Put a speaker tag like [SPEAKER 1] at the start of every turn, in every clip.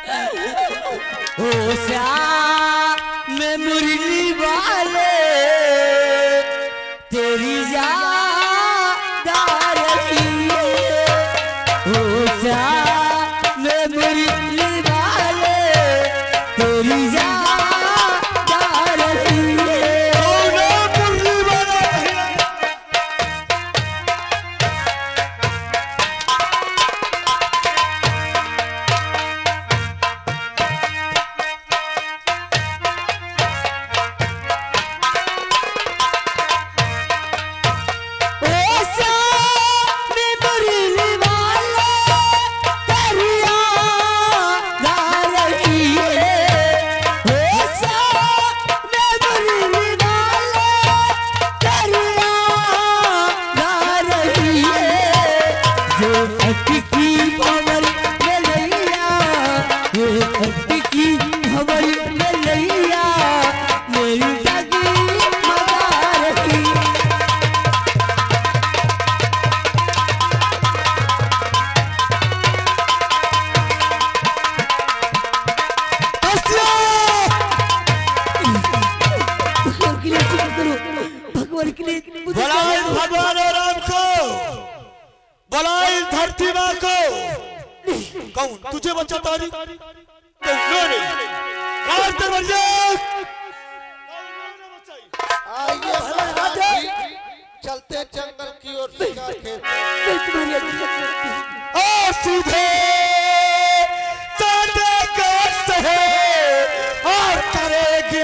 [SPEAKER 1] ओ श्याम में मुरली वाले तेरी याद आ रही है। ओ श्याम में मुरली वाले तेरी याद आ रही है।
[SPEAKER 2] मुरली वाला भगवान राम को बलाई धरती माँ को। कौन तुझे बचाता नहीं?
[SPEAKER 3] चलते जंगल की ओर शिकार खेलते
[SPEAKER 2] सीधे और करेगी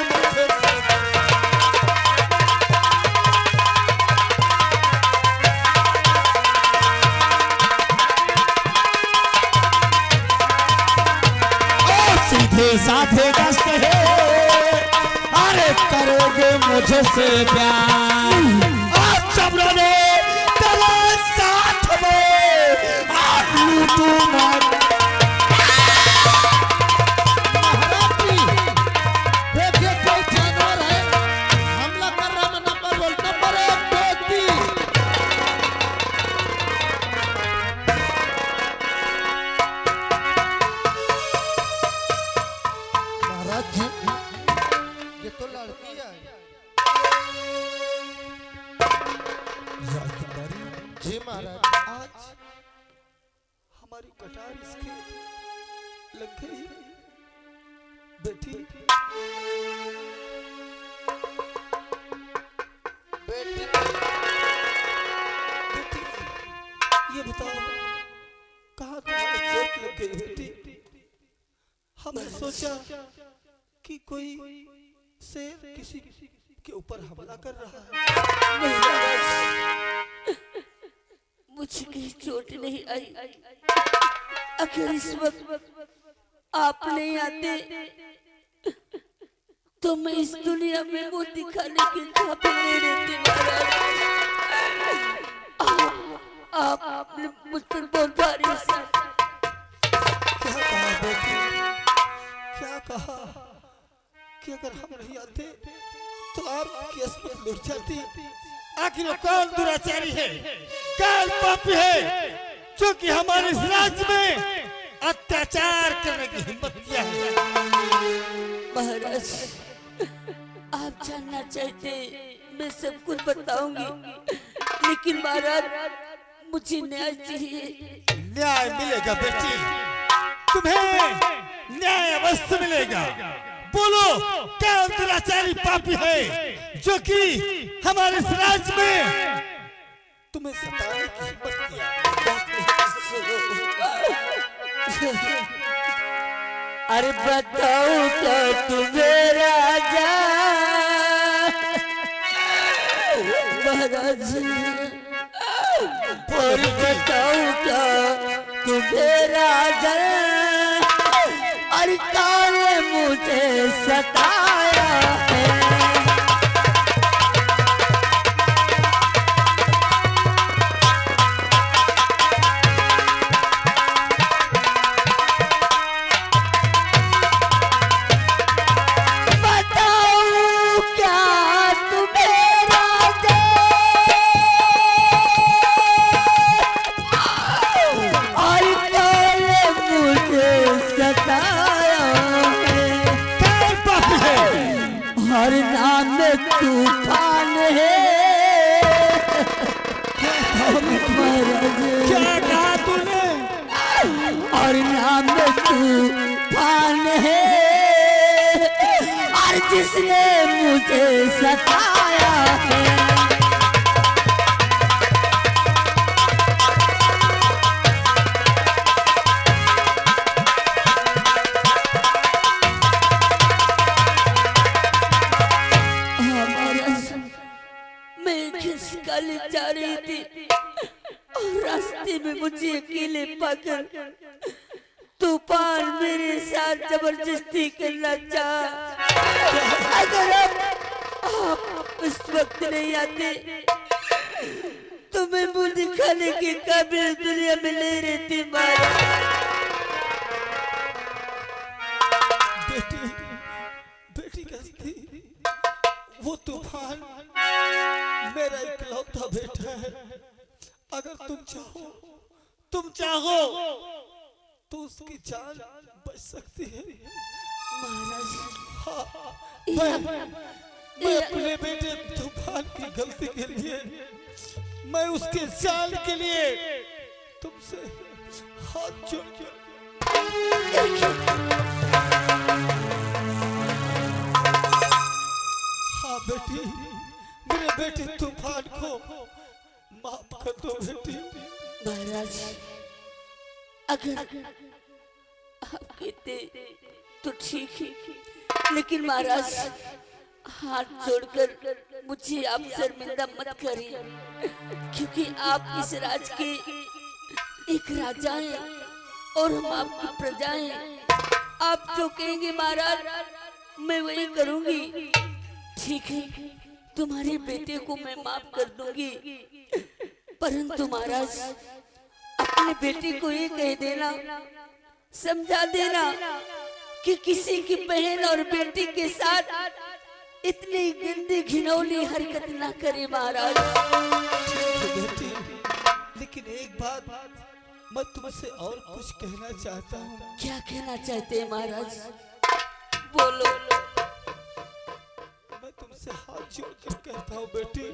[SPEAKER 2] साथे कष्ट है। अरे करोगे मुझसे प्यार और चमड़े तेरे साथ में आप लूटू मत।
[SPEAKER 3] देखिए कोई जानवर है हमला कर रहा है। नंबर बोल नंबर 1 2 3। महाराज जी ये तो लड़की है। जी महाराज
[SPEAKER 2] आज हमारी कटार इसके लग गई। बेटी
[SPEAKER 3] बेटी
[SPEAKER 2] बेटी ये बताओ कहाँ तुम्हारी चोट लग गई बेटी? हमने सोचा कि कोई शेर किसी के ऊपर हमला कर रहा है।
[SPEAKER 1] नहीं महाराज, मुझे कहीं चोट नहीं आई। अगर इस वक्त आप नहीं आते तो मैं इस दुनिया में मुंह दिखाने की काबिल नहीं रहती महाराज। आपने मुझ पर बहुत भारी सा
[SPEAKER 2] क्या कहा बेटी? क्या कहा कि अगर हम नहीं आते तो आप केस में लुट जाती? आखिर वो कौन दुराचारी है, कौन पापी है जो कि हमारे इस राज्य में अत्याचार करने की हिम्मत किया है?
[SPEAKER 1] महाराज, आप जानना चाहते मैं सब कुछ बताऊंगी, लेकिन महाराज मुझे न्याय चाहिए।
[SPEAKER 2] न्याय मिलेगा बेटी, तुम्हें न्याय अवश्य मिलेगा। बोलो क्या दुराचारी पापी है जो कि हमारे इस राज्य में तुम्हें सताने की हिम्मत किया?
[SPEAKER 1] अरे बताओ क्या तुम्हें राजा महाराज, और बताओ क्या तुम्हें राजा, अरे कौन मुझे सताया है? सता और नाम तूफान है, और जिसने मुझे सताया है। जा रही थी और रास्ते में मुझे अकेले पाकर तूफान मेरे साथ जबरदस्ती करना चाहा। अगर आप उस वक्त नहीं आते तो मैं मुंह दिखाने के काबिल दुनिया में नहीं रहती।
[SPEAKER 2] बेटी बेटी कैसी? वो तूफान मेरा इकलौता बेटा है। अगर तुम चाहो तो उसकी जान बच सकती है।
[SPEAKER 1] महाराज,
[SPEAKER 2] हाँ, मैं अपने बेटे तूफान की गलती के लिए, मैं उसके जान के लिए तुमसे हाथ जोड़ बेटी, मेरे बेटे तूफान को माफ कर दो बेटी।
[SPEAKER 1] महाराज, अगर आप कहते तो ठीक है, लेकिन महाराज हाथ जोड़कर मुझे आप शर्मिंदा मत करिए, क्योंकि आप इस राज के एक राजा हैं और हम आपकी प्रजा हैं। आप जो कहेंगे महाराज मैं वही करूंगी। ठीक है, तुम्हारे बेटे को मैं माफ कर दूंगी, परंतु महाराज अपने बेटे को ये कह देना, समझा देना कि किसी की बहन और बेटी के साथ इतनी गंदी घिनौनी हरकत ना करे महाराज।
[SPEAKER 2] बेटी, लेकिन एक बात मैं तुमसे और कुछ कहना चाहता हूँ।
[SPEAKER 1] क्या कहना चाहते हैं महाराज? बोलो।
[SPEAKER 2] तुमसे हाथ जोड़कर कहता हूँ बेटी,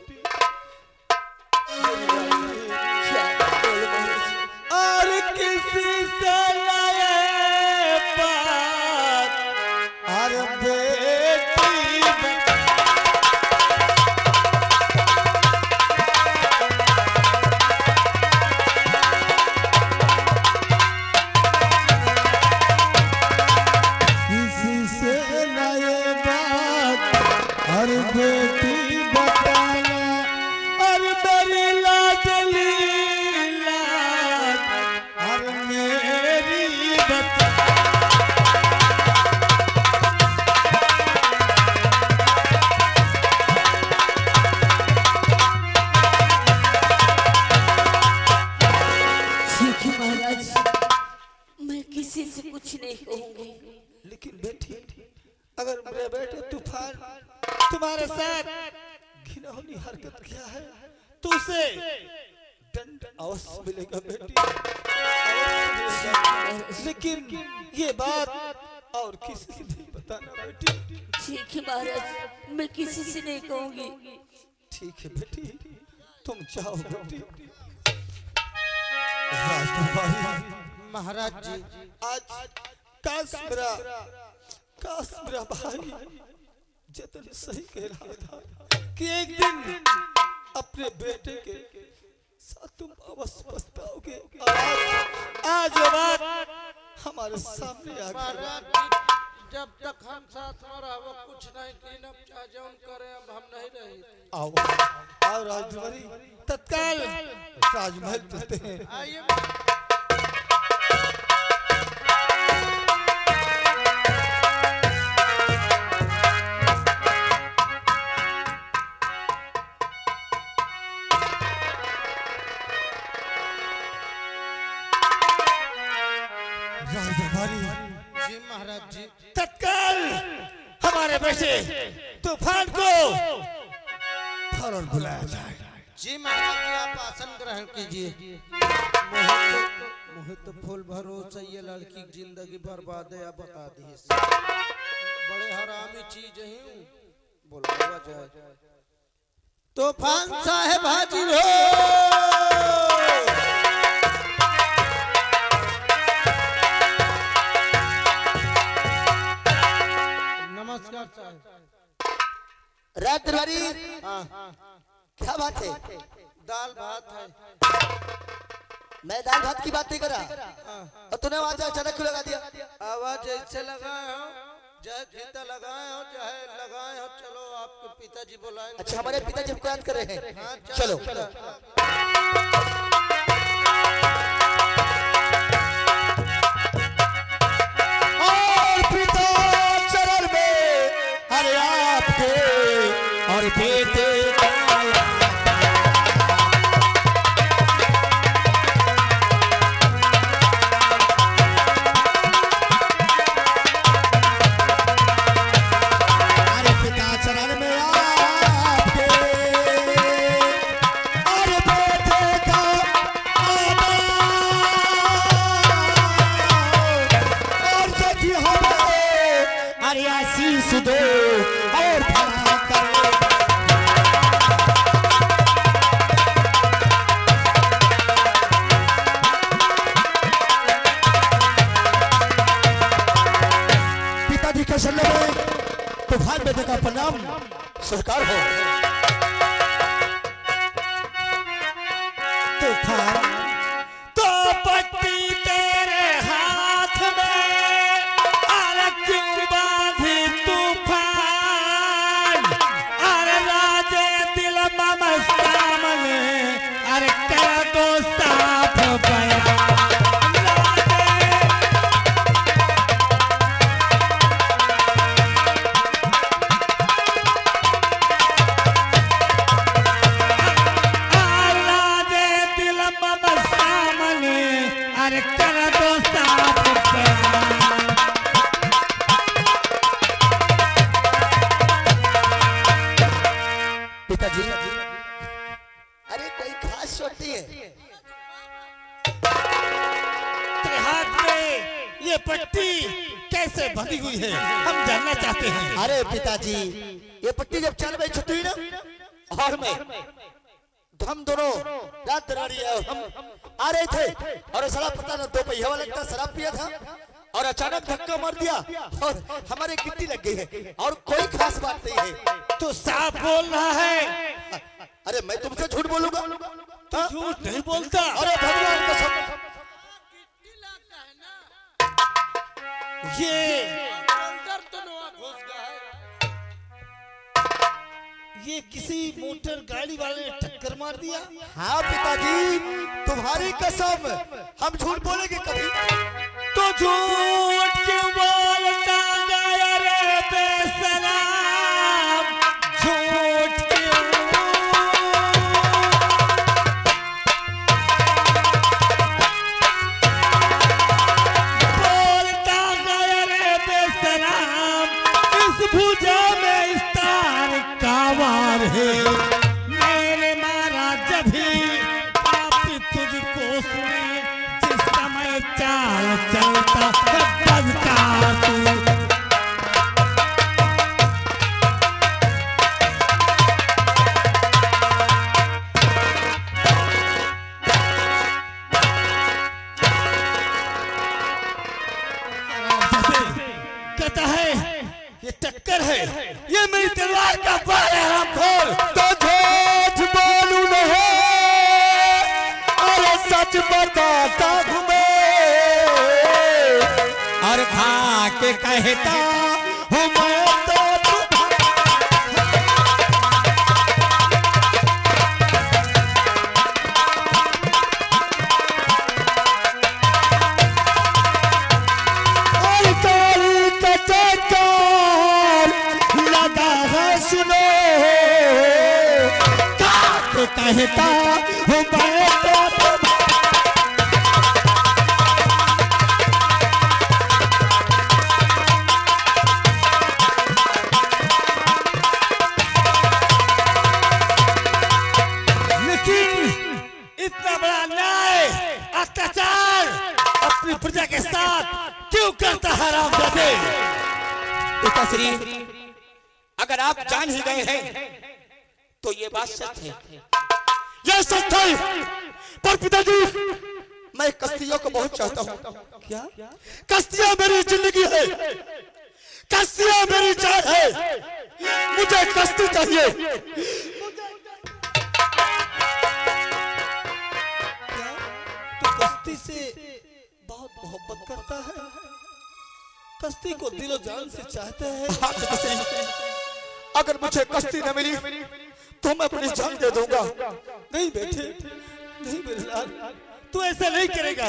[SPEAKER 2] और किसी से लाए बात और बेटी किसी से लाए बात और बेटी बताना, और मेरी लाडली लाड और मेरी बता।
[SPEAKER 1] ठीक है महाराज, मैं किसी से कुछ नहीं कहूंगी।
[SPEAKER 2] लेकिन बेटी, अगर मेरे बेटे तूफान तुम्हारे साथ घिनौनी हरकत किया है तो उसे दंड अवश्य मिलेगा बेटी। लेकिन ये बात और किसी से नहीं बताना बेटी।
[SPEAKER 1] ठीक है महाराज, मैं किसी से नहीं कहूंगी।
[SPEAKER 2] ठीक है बेटी, तुम जाओ बेटी। राजकुमारी
[SPEAKER 3] महाराज जी,
[SPEAKER 2] आज काश मेरा भाई जतन सही कह रहा था कि एक दिन अपने बेटे के साथ तुम अवश्य पछताओगे। आज वो बात हमारे सामने आ गई।
[SPEAKER 3] जब तक हम साथ में रहो कुछ नहीं कीनब चाहे जौन करे, अब हम नहीं रही।
[SPEAKER 2] आओ राजकुमारी, तत्काल राजमहल चलते हैं।
[SPEAKER 3] आइए। जी महाराज जी,
[SPEAKER 2] तत्काल हमारे बेटे तूफान को फौरन बुलाया जाए।
[SPEAKER 3] जी महाराज जी, आप आसन ग्रहण कीजिए। मोहित तो फूल भरोसा ये लड़की की जिंदगी बर्बाद है, बता दिए। बड़े हरामी चीज है, बुलावा जाए। तूफान साहेब हाजिर हो।
[SPEAKER 2] रात तिवारी
[SPEAKER 3] हाँ
[SPEAKER 2] क्या बात है?
[SPEAKER 3] दाल भात है।
[SPEAKER 2] मैं दाल भात की बात नहीं कर रहा
[SPEAKER 3] हाँ
[SPEAKER 2] और तूने आवाज अचानक क्यों लगा दिया?
[SPEAKER 3] आवाज ऐसे लगाए हो चाहे गीता लगाए हो चाहे लगाए हो। चलो आपके पिताजी बुलाएंगे।
[SPEAKER 2] अच्छा हमारे पिताजी हमको याद कर रहे हैं।
[SPEAKER 3] हाँ
[SPEAKER 2] चलो और पिता चरण में अरे आपके और बेटे अरे पिता चरण में आपके और बेटे का आना और यदि हमें अरे आशीष दो और भला करो। पिताजी के शरण में तूफान बेटे का प्रणाम स्वीकार हो। तूफान
[SPEAKER 4] तो पट्टी तेरे हाथ में अरे क्यों बांधी तूफान अरे राजे दिल सामने अरे कर दो साफ बयान राजे दिल सामने अरे कर दो साफ बयान।
[SPEAKER 2] पिताजी अरे कोई खास छोटी है?
[SPEAKER 4] तेरे हाथ में ये पट्टी कैसे बंधी हुई है हम जानना चाहते हैं।
[SPEAKER 2] अरे पिताजी ये पट्टी जब 4 बजे छुट्टी हुई ना और मैं तो हम दोनों रात दरारी है और हम आ रहे थे और साला पता ना 2 पहिया वाला का शराब पिया था और अचानक धक्का मार दिया और हमारे गिट्टी लग गई है और कोई खास बात नहीं है।
[SPEAKER 4] तू साफ बोल रहा है।
[SPEAKER 2] अरे मैं तुमसे झूठ बोलूंगा? हाँ?
[SPEAKER 4] झूठ नहीं बोलता।
[SPEAKER 2] अरे भगवान कसम
[SPEAKER 4] ये किसी मोटर गाड़ी वाले ने टक्कर मार दिया।
[SPEAKER 2] हाँ पिताजी तुम्हारी कसम हम झूठ बोलेंगे कभी?
[SPEAKER 4] तो झूठ क्यों बोलता गया रे बेसलाम झूठ क्यों बोलता गया रे बेसलाम इस भुजा में इस तार का वार है मैंने मारा जब भी पाप तुझको सुने जिस समय चाल चलता बजता तू कहता है ये टक्कर है ये मेरी तलवार का बाल है हरामखोर।
[SPEAKER 2] तो झूठ बोलू नहीं अरे सच बताता हूँ मैं
[SPEAKER 4] और खा के कहता हूँ मैं तो
[SPEAKER 2] और काली का चक्कर लगा है सुनो
[SPEAKER 4] तो कहता हूँ मैं तो लेकिन इतना बड़ा अन्याय अत्याचार अपनी प्रजा के साथ क्यों करता है रामजादे?
[SPEAKER 1] पिताश्री अगर आप जान ही गए हैं तो ये बात सच है।
[SPEAKER 2] यह सच है पर पिताजी मैं कस्तियों को बहुत चाहता हूँ। क्या? कस्तियां मेरी जिंदगी है, कस्तियां मेरी जान है।
[SPEAKER 4] मुझे कश्ती चाहिए।
[SPEAKER 2] क्या तू कश्ती से बहुत मोहब्बत करता है? कश्ती को दिलो जान से चाहता है?
[SPEAKER 4] हाँ, अगर मुझे कश्ती न मिली तो मैं अपनी जान दे दूंगा।
[SPEAKER 2] नहीं बेटे, नहीं मेरे लाल,
[SPEAKER 4] तू ऐसा नहीं करेगा।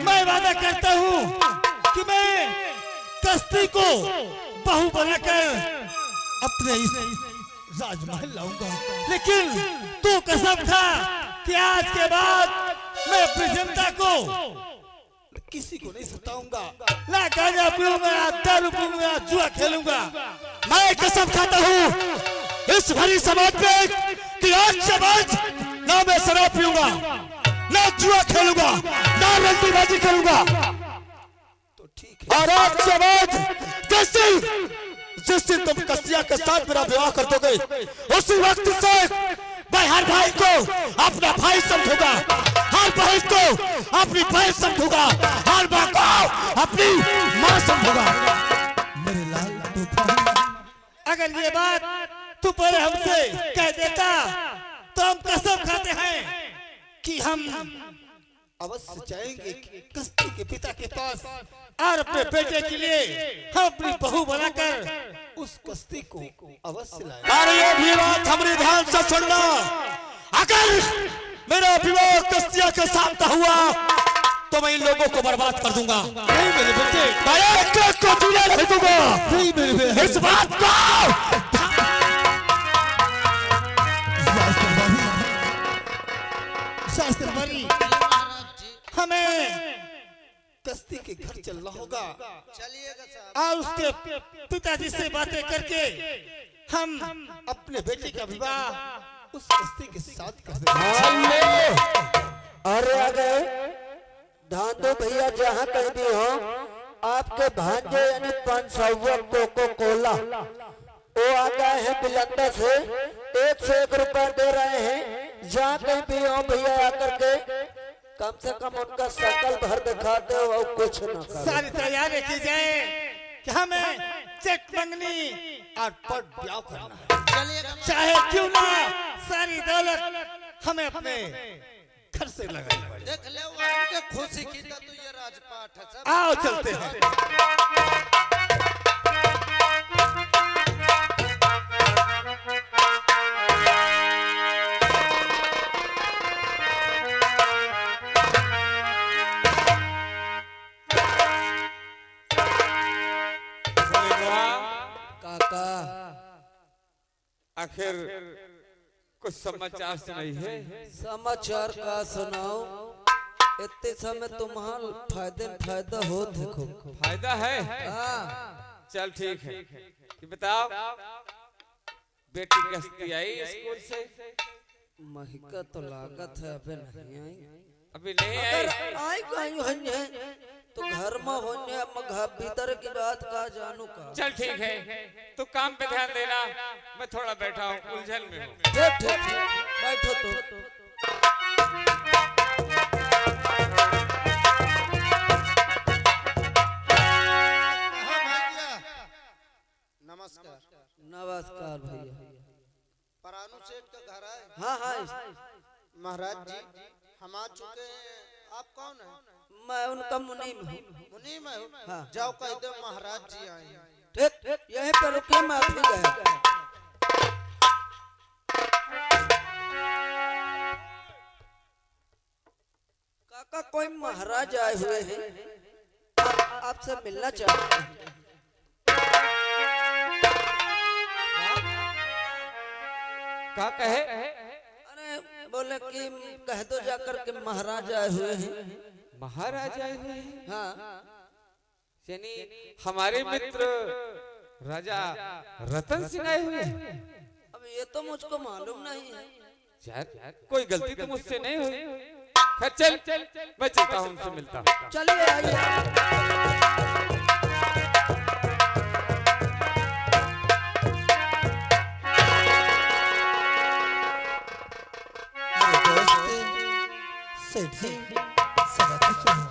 [SPEAKER 4] मैं वादा करता हूँ कि मैं कश्ती को बहू बनाकर अपने इस राजमहल लाऊंगा। लेकिन तू कसम खा कि आज के बाद मैं अपनी जनता को
[SPEAKER 2] किसी को नहीं सताऊंगा।
[SPEAKER 4] ना गांजा पीऊंगा, ना दारू पीऊंगा, ना जुआ खेलूंगा। मैं कसम खाता हूँ इस भरी समाज में कि आज के बाद ना मैं शराब पीऊंगा, ना जुआ खेलूंगा, ना रंडीबाजी करूंगा।
[SPEAKER 2] तो ठीक है।
[SPEAKER 4] और आज के बाद जिस दिन तुम कस्तिया के साथ मेरा विवाह कर दोगे, उसी वक्त से मैं हर भाई को अपना भाई समझूंगा, हर बहन को अपनी बहन समझूंगा, हर माँ को अपनी माँ समझूंगा। मेरे लाल अगर ये बात तू पहले हमसे कह देता तो हम कसम खाते हैं कि हम
[SPEAKER 2] अवश्य जाएंगे कश्ती के पिता के पास
[SPEAKER 4] और अपने बेटे के लिए हम अपनी बहू बनाकर
[SPEAKER 2] उस कश्ती को अवश्य लाएंगे।
[SPEAKER 4] और ये भी बात हमारे ध्यान से सुनना, अगर मेरा विवाह कश्तिया के साथ हुआ तो मैं इन लोगों को बर्बाद कर दूंगा।
[SPEAKER 2] नहीं मेरे बेटे,
[SPEAKER 4] मैं एक को चूल्हे नहीं दूंगा।
[SPEAKER 2] नहीं मेरे बेटे,
[SPEAKER 4] इस बात को शास्त्र बनी हमें
[SPEAKER 2] कश्ती के घर चलना होगा।
[SPEAKER 3] चलिएगा साहब।
[SPEAKER 4] और उसके पिताजी से बातें करके हम
[SPEAKER 2] अपने बेटे का विवाह उस कश्ती के साथ कर देंगे।
[SPEAKER 5] अरे आ गए ध्यान दो भैया, जहाँ कहीं भी हो आपके भांजे यानी 500 कोको कोला वो आ गए हैं बिलंदा से, 101 रुपए दे रहे हैं। जहाँ कहीं भी हो भैया आकर के कम से कम उनका शकल भर दिखाते हो और कुछ न करो।
[SPEAKER 4] सारी तैयारी की जाए कि हमें चेक मंगनी
[SPEAKER 2] और पट ब्याह करना है।
[SPEAKER 3] चलिएगा।
[SPEAKER 4] चाहे क्यों ना सारी दौलत हमें अपने घर से लगानी पड़े।
[SPEAKER 3] देख ले वो उनके खुशी की तो ये राजपाट है सब।
[SPEAKER 4] आओ चलते हैं।
[SPEAKER 5] काका
[SPEAKER 6] आखिर कुछ समाचार सुनाई है।
[SPEAKER 5] समाचार का सुनाओ, इतने समय तुम्हारा फायदा हो देखो।
[SPEAKER 6] फायदा है।
[SPEAKER 5] हाँ
[SPEAKER 6] चल ठीक है, ये बताओ बेटी कश्ती आई स्कूल से?
[SPEAKER 5] महिका तो लागत है अबे नहीं आई।
[SPEAKER 6] अभी नहीं
[SPEAKER 5] अगर
[SPEAKER 6] आई।
[SPEAKER 5] आई कहीं होने तो घर में होने भीतर की बात का जानू का।
[SPEAKER 6] चल ठीक है, तू काम पे ध्यान देना, मैं थोड़ा बैठा हूँ, उलझन में हूँ।
[SPEAKER 5] ठीक ठीक बैठो तो।
[SPEAKER 3] कहाँ भाग्या? नमस्कार।
[SPEAKER 5] नमस्कार भैया।
[SPEAKER 3] परानू सेठ का घर है।
[SPEAKER 5] हाँ हाँ
[SPEAKER 3] महाराज जी हम आ चुके हैं। आप कौन है?
[SPEAKER 5] मैं उनका मुनीम हूँ।
[SPEAKER 3] मुनीम है।
[SPEAKER 5] हाँ।
[SPEAKER 3] जाओ कह दो महाराज जी आए हैं।
[SPEAKER 5] ठीक यहीं पर रुके, मैं अभी गया। काका कोई महाराज आए हुए हैं, आपसे मिलना चाहते हैं।
[SPEAKER 6] क्या कहे?
[SPEAKER 5] अरे बोले कि कह दो जाकर के महाराज आए हुए हैं।
[SPEAKER 6] महाराज आए हुए हैं?
[SPEAKER 5] हाँ
[SPEAKER 6] यानी हमारे मित्र राजा रतन सिंह आए हुए हैं।
[SPEAKER 5] अब ये तो मुझको मालूम नहीं है।
[SPEAKER 6] यार कोई गलती तो मुझसे नहीं हुई। खैर चल मैं चलता हूँ, उनसे मिलता हूँ।
[SPEAKER 5] चलिए आइए।
[SPEAKER 2] सेठ जी, सदा खुश रहो।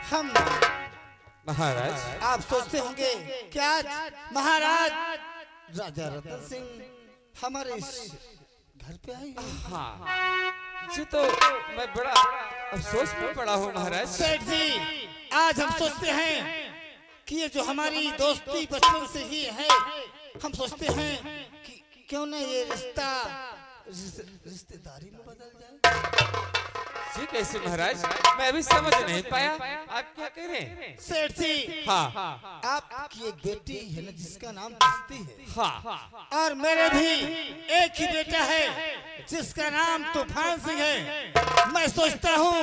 [SPEAKER 2] हम
[SPEAKER 6] महाराज
[SPEAKER 2] आप सोचते होंगे क्या आज महाराज राजा रतन सिंह हमारे इस घर पे आए हैं?
[SPEAKER 6] हाँ जी, तो मैं बड़ा अफसोस में पड़ा हूँ महाराज।
[SPEAKER 2] सेठ जी, आज हम सोचते हैं कि ये जो हमारी दोस्ती बचपन से ही है, हम सोचते हैं कि क्यों ना ये रिश्तेदारी में बदल जाए।
[SPEAKER 6] जी कैसे महाराज, मैं अभी समझ नहीं पाया, आप क्या कह रहे हैं?
[SPEAKER 2] सेठ जी,
[SPEAKER 6] हाँ
[SPEAKER 2] आपकी एक बेटी है ना जिसका नाम दस्ती है,
[SPEAKER 6] हाँ
[SPEAKER 2] और मेरे भी एक ही बेटा है जिसका नाम तूफान सिंह है। मैं सोचता हूँ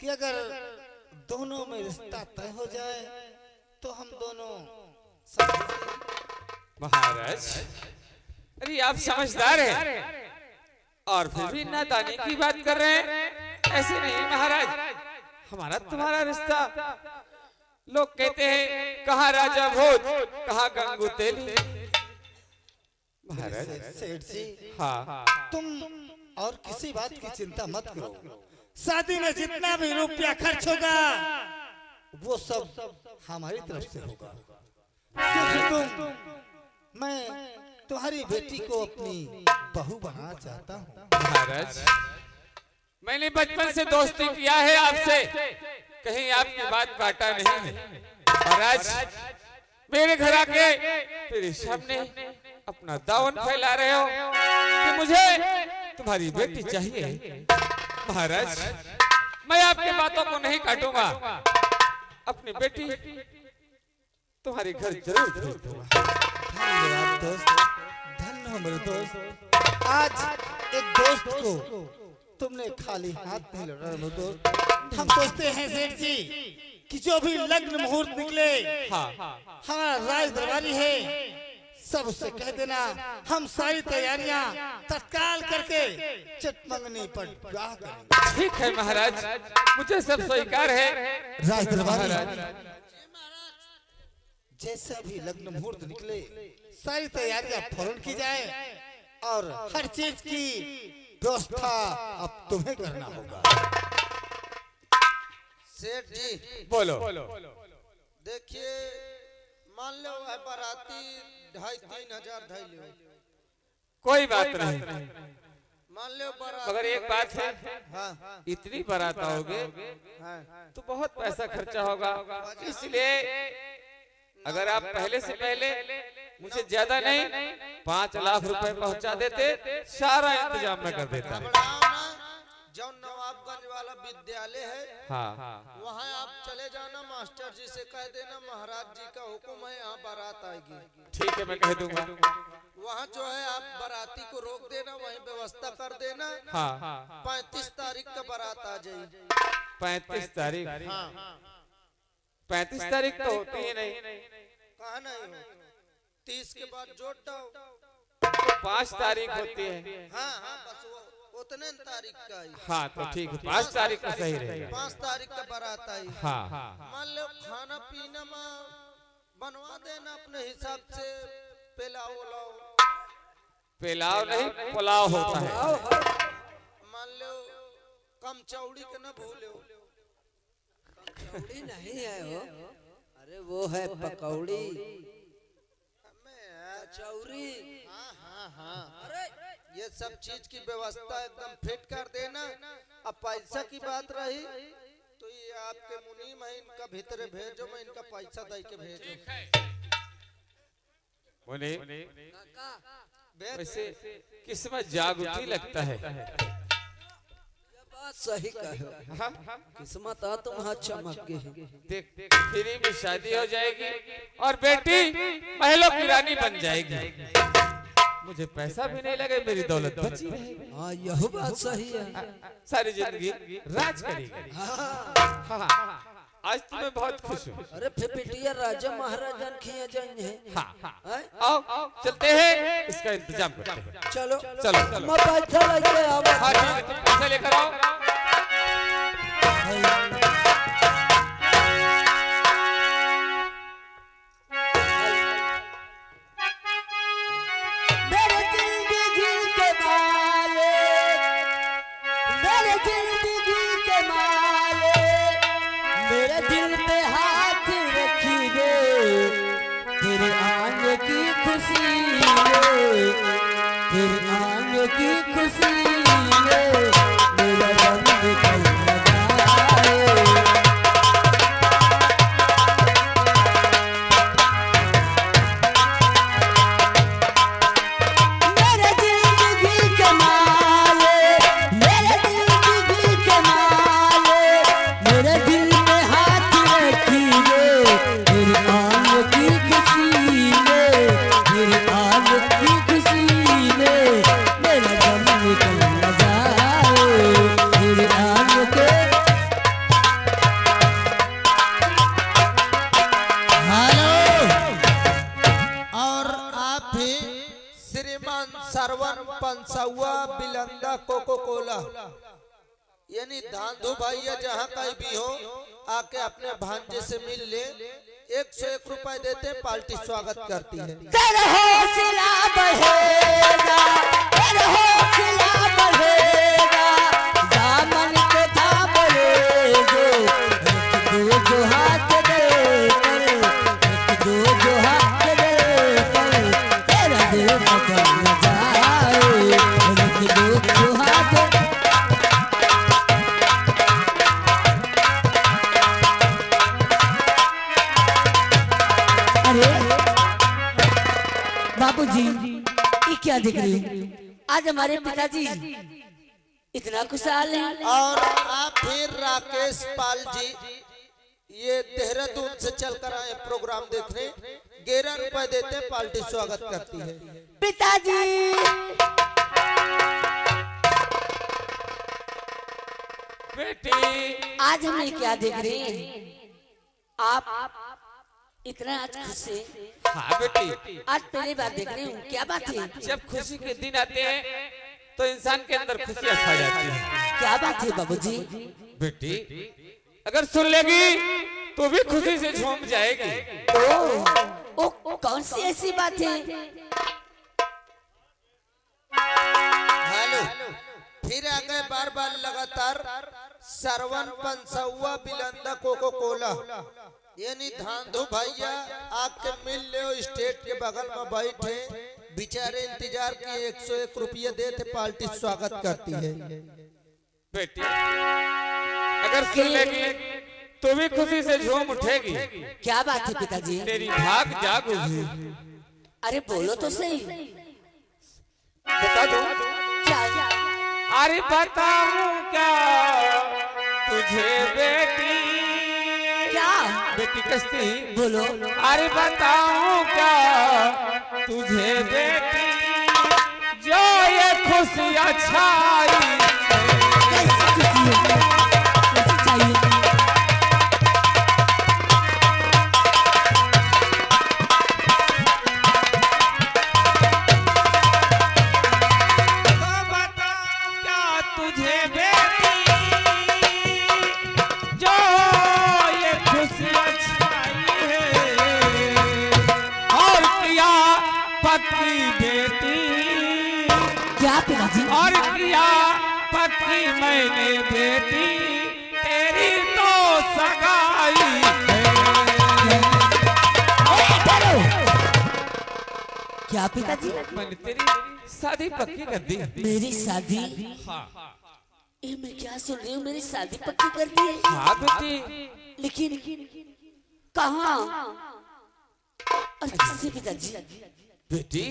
[SPEAKER 2] कि अगर दोनों में रिश्ता तय हो जाए तो हम दोनों
[SPEAKER 6] महाराज, अरे आप समझदार हैं और फिर भी नादानी की बात कर रहे हैं। ऐसे नहीं महाराज, हमारा तुम्हारा रिश्ता, लोग कहते हैं कहाँ राजा भोज कहाँ गंगू तेली। महाराज
[SPEAKER 2] सेठ जी,
[SPEAKER 6] हाँ
[SPEAKER 2] तुम और किसी बात की चिंता मत करो। शादी में जितना भी रुपया खर्च होगा वो सब हमारी तरफ से होगा, क्योंकि मैं तुम्हारी बेटी को अपनी बहू बनाना चाहता हूँ।
[SPEAKER 6] महाराज, मैंने बचपन से दोस्ती किया है आपसे, कहीं आपकी बात काटा नहीं है। महाराज, मेरे घर आके फिर सामने अपना दावन फैला रहे हो कि मुझे तुम्हारी बेटी चाहिए। महाराज, मैं आपकी बातों को नहीं काटूंगा, अपनी बेटी तुम्हारे घर जरूर भेज दूंगा।
[SPEAKER 2] धन्यवाद दोस्त, धन्य हो मेरे दोस्त। आज एक दोस्त को तुमने खाली हाथ नहीं लौटा मेरे दोस्त। हम सोचते हैं सेठ जी कि जो भी लग्न मुहूर्त निकले, हमारा राज दरबारी है, सब उससे कह देना हम सारी तैयारियां तत्काल करके चटमंगनी पर विवाह करेंगे।
[SPEAKER 6] ठीक है महाराज, मुझे सब स्वीकार है।
[SPEAKER 2] राज दरबारी, जैसा भी लग्न मुहूर्त निकले सारी तैयारियां फौरन की जाए और हर चीज की व्यवस्था अब तुम्हें करना होगा।
[SPEAKER 3] सेठ जी
[SPEAKER 6] बोलो।
[SPEAKER 3] देखिए, मान लो है बाराती 2,500-3 हजार धैले,
[SPEAKER 6] कोई बात नहीं,
[SPEAKER 3] मान लो बाराती,
[SPEAKER 6] मगर एक बात है,
[SPEAKER 3] हाँ
[SPEAKER 6] इतनी बारात आओगे
[SPEAKER 3] हाँ
[SPEAKER 6] तो बहुत पैसा खर्चा होगा, इसलिए अगर आप पहले से पहले मुझे ज्यादा नहीं 5 लाख रुपए पहुंचा देते, सारा इंतजाम मैं कर देता।
[SPEAKER 3] घबराओ ना, जो नवाबगंज वाला विद्यालय है
[SPEAKER 6] हाँ
[SPEAKER 3] वहाँ आप चले जाना, मास्टर जी से कह देना महाराज जी का हुक्म है, यहाँ बारात आएगी।
[SPEAKER 6] ठीक है, मैं कह दूंगा।
[SPEAKER 3] वहाँ जो है आप बाराती को रोक देना, वहीं व्यवस्था कर देना।
[SPEAKER 6] हाँ
[SPEAKER 3] 35 तारीख का बारात आ जाएगी।
[SPEAKER 6] 35 तारीख,
[SPEAKER 3] हाँ
[SPEAKER 6] 35 तारीख तो होती ही नहीं,
[SPEAKER 3] कहा नहीं हो, 30 के बाद जोड़ दो।
[SPEAKER 6] तो 5 तारीख होती है।
[SPEAKER 3] हाँ हाँ बस वो उतने तारीख का आई।
[SPEAKER 6] हाँ तो ठीक है, 5 तारीख को सही रहेगा।
[SPEAKER 3] 5 तारीख का बारात आई।
[SPEAKER 6] हाँ
[SPEAKER 3] मान लो खाना पीना में बनवा देना अपने हिसाब से, पिलाओ उलाओ,
[SPEAKER 6] पिलाव नहीं पुलाव होता है।
[SPEAKER 3] मान लो कम चौड़ी के न भूलो।
[SPEAKER 5] पकौड़ी नहीं है वो, अरे वो है पकौड़ी, कचौरी।
[SPEAKER 3] हाँ हाँ हाँ, ये सब चीज की व्यवस्था एकदम फिट कर देना। अब पैसा की बात रही तो ये आपके मुनीम है, इनका भीतर भेजो, मैं इनका पैसा दे के भेजो।
[SPEAKER 6] बोले वैसे किस्मत जाग उठी लगता है।
[SPEAKER 5] बात सही कहो, किस्मत आ तुम्हारा चमक गई।
[SPEAKER 6] देख फ्री में शादी हो जाएगी और बेटी महलों की रानी बन जाएगी, मुझे पैसा भी नहीं लगे, मेरी दौलत बची रहेगी।
[SPEAKER 5] हाँ यह बात सही है।
[SPEAKER 6] सारी जिंदगी राज करेगी। हाँ, आज तो मैं बहुत खुश हूँ।
[SPEAKER 5] अरे फिर पिटिया राजा महाराजा खिया जाएंगे।
[SPEAKER 6] हाँ आओ चलते हैं, इसका इंतजाम करते हैं।
[SPEAKER 5] चलो
[SPEAKER 6] चलो
[SPEAKER 5] मैं पैसा लेके आवा।
[SPEAKER 6] हाँ ठीक है, तुम पैसा लेकर आओ।
[SPEAKER 5] मेरे जिंदगी के मालिक, मेरे जिंदगी के मालिक, मेरे दिल पे हाथ खुशी में, तेरे आने की खुशी में मेरा रंग निकल जाए। मेरे जिंदगी के माले, मेरे जिंदगी के माले, मेरे दिल में हाथ रखिए, तेरे आने की खुशी में, तेरे आने की खुशी में मेरा दम निकल न जाए, तेरे आने के।
[SPEAKER 3] और आप भी श्रीमान सरवन पंसौआ बिलंदा कोको कोला यानी धांधु भैया जहाँ कहीं भी हो आके अपने भांजे से मिल ले। 101 रुपए देते पार्टी स्वागत करती है।
[SPEAKER 5] तेरे हौसला बढ़ेगा, तेरे हौसला बढ़ेगा, दामन पे थाम ले जो हाथ देकर, जो हाथ देकर तेरा दिल बदल न जाए, जो हाथ। अरे बाबूजी, ये क्या देख रही हो? आज हमारे पिताजी इतना खुशहाल हैं।
[SPEAKER 3] और आप फिर राकेश पाल जी ये देहरादून से चलकर आए प्रोग्राम देखने। 11 रुपए देते पार्टी स्वागत करती है।
[SPEAKER 5] पिताजी
[SPEAKER 6] बेटी
[SPEAKER 5] आज हम ये क्या देख रहे हैं? आप इतना आज खुश हैं।
[SPEAKER 6] हाँ बेटी,
[SPEAKER 5] आज पहली बार देख रही हूँ, क्या बात है?
[SPEAKER 6] जब खुशी के दिन आते हैं तो इंसान के अंदर खुशियां छा जाती है।
[SPEAKER 5] क्या बात है बाबूजी?
[SPEAKER 6] बेटी अगर सुन लेगी तो भी खुशी से झूम जाएगी।
[SPEAKER 5] ओ कौन सी ऐसी बात है?
[SPEAKER 3] हेलो, फिर आ गए बार बार लगातार सरवन पंसौआ बिलंदा कोको कोला यानी धांधु भैया आके मिल ले। स्टेट के बगल में बैठे बेचारे इंतजार किए। 101 रुपये देते पार्टी स्वागत करती है।
[SPEAKER 6] बेटी अगर सुन लेगी तो भी खुशी से झूम उठेगी।
[SPEAKER 5] क्या बात है पिताजी?
[SPEAKER 6] तेरी भाग जाग उठी।
[SPEAKER 5] अरे बोलो तो सही।
[SPEAKER 6] बता दो
[SPEAKER 5] क्या?
[SPEAKER 6] अरे बताऊं क्या तुझे बेटी?
[SPEAKER 5] क्या?
[SPEAKER 6] बेटी कश्ती
[SPEAKER 5] बोलो।
[SPEAKER 6] अरे बताऊं क्या तुझे बेटी जो ये खुशियां छाई।
[SPEAKER 5] कैसी खुशी है? कैसी चाहिए?
[SPEAKER 6] बताऊं क्या तुझे बेटी जो ये खुशियां छाई है। और किया पक्की बेटी,
[SPEAKER 5] क्या पिताजी?
[SPEAKER 6] और किया पक्की मैंने बेटी तेरी तो सगाई है।
[SPEAKER 5] क्या पिताजी?
[SPEAKER 6] मैंने तेरी शादी पक्की कर दी।
[SPEAKER 5] मेरी शादी?
[SPEAKER 6] हाँ
[SPEAKER 5] ये मैं क्या सुन रही हूँ? मेरी शादी पक्की कर दी है?
[SPEAKER 6] हाँ बेटी,
[SPEAKER 5] लेकिन कहाँ और किससे पिताजी?
[SPEAKER 6] बेटी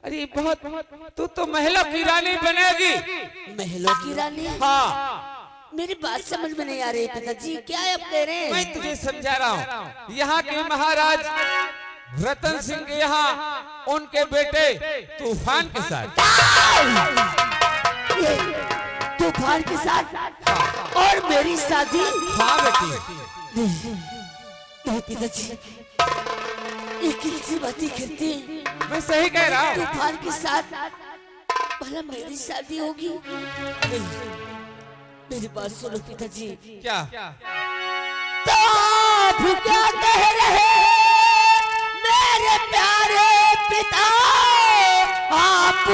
[SPEAKER 6] अरे बहुत तू तो महलों की रानी बनेगी।
[SPEAKER 5] महलों की रानी?
[SPEAKER 6] हाँ
[SPEAKER 5] मेरी बात समझ में नहीं आ रही पिताजी, क्या आप कह रहे हैं?
[SPEAKER 6] मैं तुझे समझा रहा हूँ। यहाँ के महाराज रतन सिंह के यहाँ उनके बेटे तूफान के साथ।
[SPEAKER 5] ये तूफान के साथ और मेरी शादी?
[SPEAKER 6] हाँ बेटी,
[SPEAKER 5] नहीं पिताजी, ये कैसी बातें करते हैं?
[SPEAKER 6] मैं सही कह रहा हूँ।
[SPEAKER 5] तूफान के साथ भला मेरी शादी होगी? नहीं, मेरी बात सुनो पिताजी।
[SPEAKER 6] क्या?
[SPEAKER 5] तो आप क्या कह रहे हैं मेरे प्यारे पिता? आप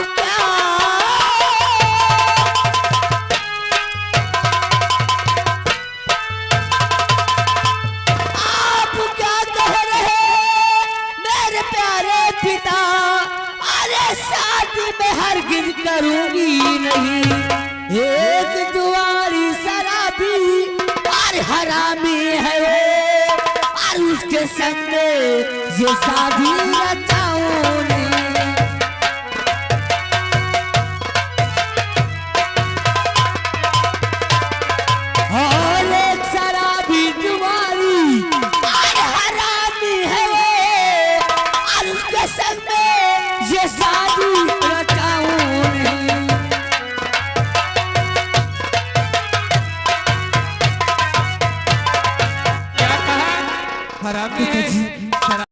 [SPEAKER 5] क्या कह रहे हैं मेरे प्यारे पिता?
[SPEAKER 1] मैं हरगिज करूंगी नहीं। एक जुआरी शराबी और हरामी है वो, और उसके संग में ये शादी रचाऊंगी। और एक शराबी जुआरी और हरामी है वो, और उसके संग में ये शादी रचाऊंगी।
[SPEAKER 6] क्या कहा? हरामी है।